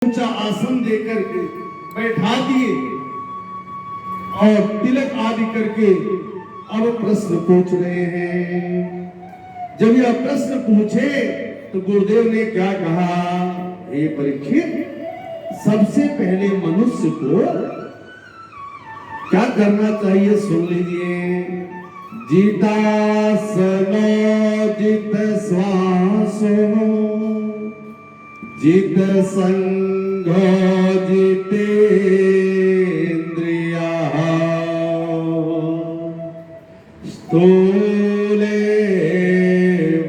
ऊंचा आसन देकर के बैठा दिए और तिलक आदि करके अब प्रश्न पूछ रहे हैं। जब यह प्रश्न पूछे तो गुरुदेव ने क्या कहा, हे परीक्षित, सबसे पहले मनुष्य को क्या करना चाहिए सुन लीजिए। जितासनो जित श्वासो जित संगो जितेन्द्रिया स्थूले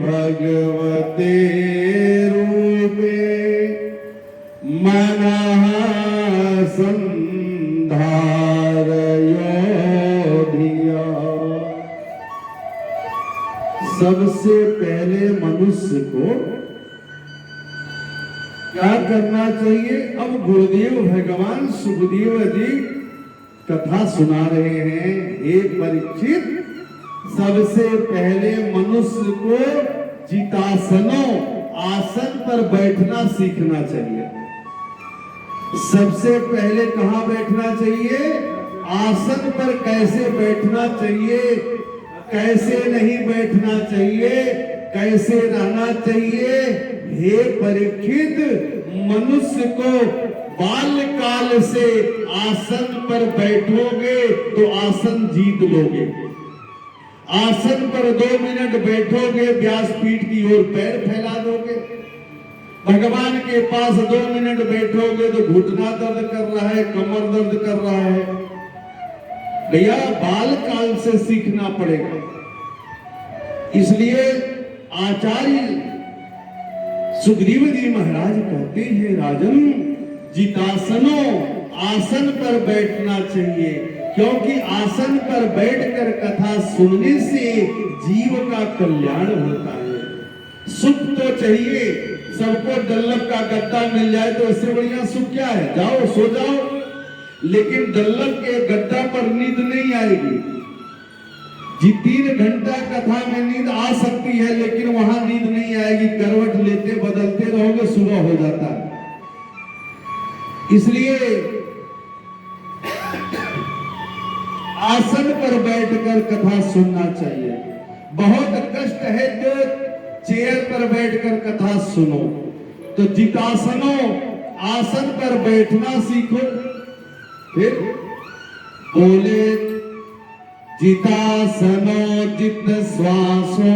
भगवते रूपे मनः संधारयो धिया। सबसे पहले मनुष्य को क्या करना चाहिए। अब गुरुदेव भगवान सुखदेव जी कथा सुना रहे हैं। हे परीक्षित, सबसे पहले मनुष्य को जितासनों आसन पर बैठना सीखना चाहिए। सबसे पहले कहां बैठना चाहिए, आसन पर। कैसे बैठना चाहिए, कैसे नहीं बैठना चाहिए, कैसे रहना चाहिए। हे परीक्षित, मनुष्य को बाल्यकाल से आसन पर बैठोगे तो आसन जीत लोगे। आसन पर 2 मिनट बैठोगे, व्यासपीठ की ओर पैर फैला दोगे। भगवान के पास 2 मिनट बैठोगे तो घुटना दर्द कर रहा है, कमर दर्द कर रहा है। भैया, बालकाल से सीखना पड़ेगा। इसलिए आचार्य सुखदेव जी महाराज कहते हैं, राजन, जितासनों आसन पर बैठना चाहिए, क्योंकि आसन पर बैठकर कथा सुनने से जीव का कल्याण होता है। सुख तो चाहिए, सबको डल्लभ का गद्दा मिल जाए तो इससे बढ़िया सुख क्या है। जाओ सो जाओ, लेकिन डल्लभ के गद्दा पर नींद नहीं आएगी। जी 3 घंटा कथा में नींद आ सकती है, लेकिन वहां नींद नहीं आएगी। करवट लेते बदलते रहोगे, सुबह हो जाता है। इसलिए आसन पर बैठकर कथा सुनना चाहिए। बहुत कष्ट है तो चेयर पर बैठकर कथा सुनो। तो जितासनों आसन पर बैठना सीखो। फिर बोले, जितासनो जित श्वासो।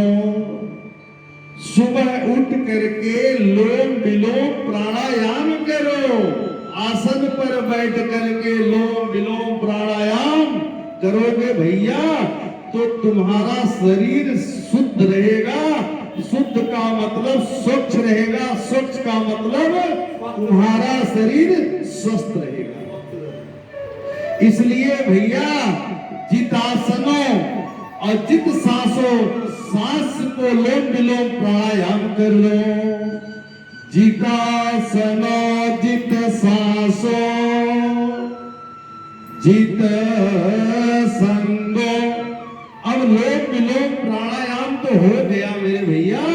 सुबह उठ करके लोम विलोम प्राणायाम करो। आसन पर बैठ करके लोम विलोम प्राणायाम करोगे भैया तो तुम्हारा शरीर शुद्ध रहेगा। शुद्ध का मतलब स्वच्छ रहेगा, स्वच्छ का मतलब तुम्हारा शरीर स्वस्थ रहेगा। इसलिए भैया, जितासनों और जित सांसों, सांस को लोम विलोम प्राणायाम कर लो। जितासनों जित सांसों जित संगो। अब लोम विलोम प्राणायाम तो हो गया मेरे भैया,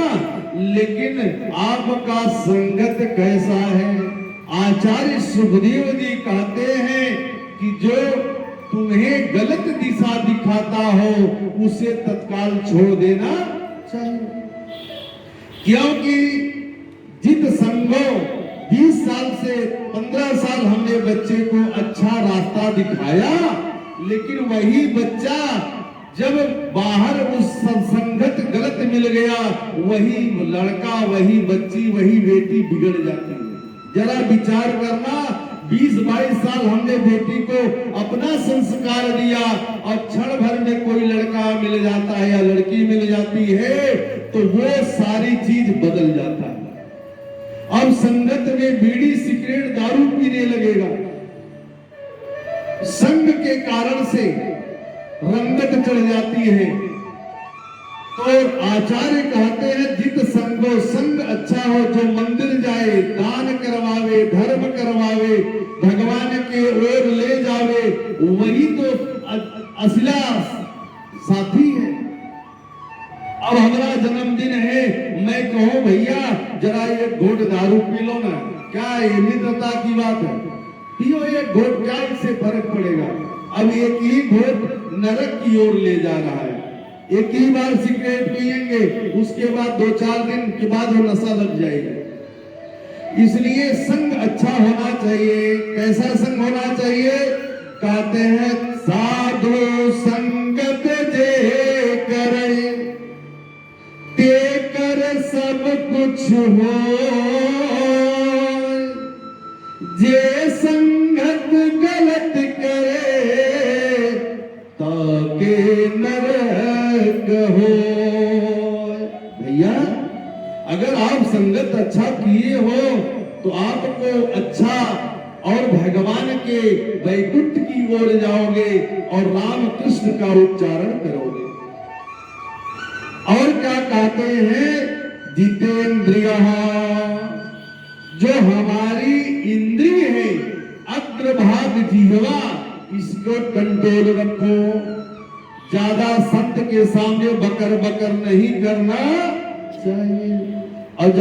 लेकिन आपका संगत कैसा है। आचार्य सुखदेव जी कहते हैं कि जो तुम्हें गलत दिशा दिखाता हो उसे तत्काल छोड़ देना चाहिए। क्योंकि जित संगो, 20 साल से 15 साल हमने बच्चे को अच्छा रास्ता दिखाया, लेकिन वही बच्चा जब बाहर उस संगत गलत मिल गया, वही लड़का, वही बच्ची, वही बेटी बिगड़ जाती है। जरा विचार करना, 20-22 साल हमने बेटी को अपना संस्कार दिया और क्षण भर में कोई लड़का मिल जाता है या लड़की मिल जाती है तो वो सारी चीज बदल जाता है। अब संगत में बीड़ी सिगरेट दारू पीने लगेगा। संग के कारण से रंगत चढ़ जाती है। तो आचार्य कहते हैं, जित संगो, संग अच्छा हो, जो मंदिर जाए, दान करवावे, धर्म करवावे, भगवान के ओर ले जावे, वही तो असला साथी है। अब हमारा जन्मदिन है, मैं कहूं भैया जरा एक घूंट दारू पी लो ना, क्या ये मित्रता की बात है? पियो एक घोट, क्या इससे फर्क पड़ेगा? अब एक ही घोट नरक की ओर ले जा रहा है। एक ही बार सिगरेट पिएंगे, उसके बाद 2-4 दिन के बाद वो नशा लग जाएगा। इसलिए संग अच्छा होना चाहिए। कैसा संग होना चाहिए? कहते हैं साधु संगत जे करे, ते कर सब कुछ हो, जे संगत गलत करे, ताके नरक हो। भैया, अगर आप संगत अच्छा किए हो तो आपको अच्छा और भगवान के वैकुंठ की ओर जाओगे और राम कृष्ण का उच्चारण करोगे। और क्या कहते हैं? जितेंद्रिय, जो हमारी इंद्रिय है, अग्रभाग जिह्वा, इसको कंट्रोल रखो। ज्यादा संत के सामने बकर बकर नहीं करना चाहिए। और